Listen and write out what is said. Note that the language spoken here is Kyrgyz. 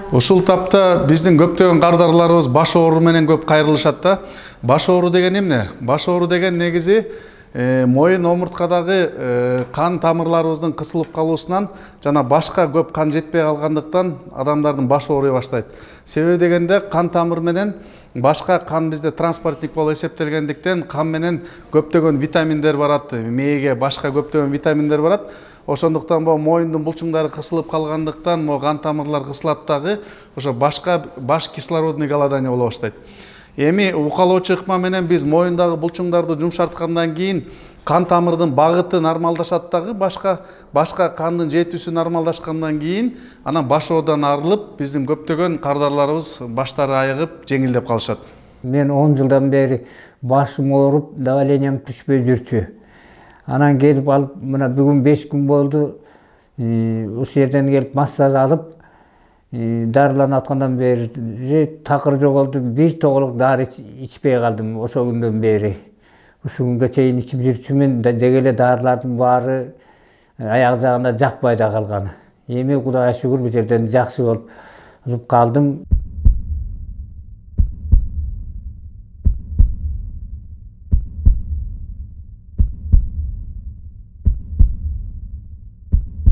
Ушул тапта биздин көптөгөн кардарларыбыз баш оору менен көп кайрылышат да. Баш оору деген эмне? Баш оору деген негизи моюн омурткадагы кан тамырларыбыздын кысылып калуусунан жана башка көп кан жетпей калгандыктан адамдардын баш ооруй баштайт. Себеби дегенде кан тамыр менен башка кан бизде транспортник болуп эсептелгендиктен кан менен көптөгөн витаминдер барат, мээге башка көптөгөн витаминдер барат. Ошондуктан бу моюндун булчуңдары кысылып калгандыктан могу кан тамырлар кысылат дагы, ошо баш кислородный голодание боло баштайт. Эми укалоочу ыкма менен биз моюндагы булчуңдарды жумшарткандан кийин кан тамырдын багыты нормалдашат дагы, башка кандын жетүүсү нормалдашкандан кийин анан баш оорудан арылып, биздин көптөгөн кардарларыбыз баштары айыгып, жеңилдеп калышат. Мен 10 жылдан бери башым ооруп, давлениям түшпөй жүрчү. Анан келип алып, мына бүгүн 5 күн болду. Ушул жерден келип массаж алып, дарыланып аткандан бери такыр жоголду, бир тоголук дары ичпей калдым ошол күндөн бери. Ушул күнгө чейин ичип жүрчүмүн, деги эле дарылардын баары аяк жагында жакпай да калган. Эми Кудайга шүгүр бул жерден жакшы болуп калдым.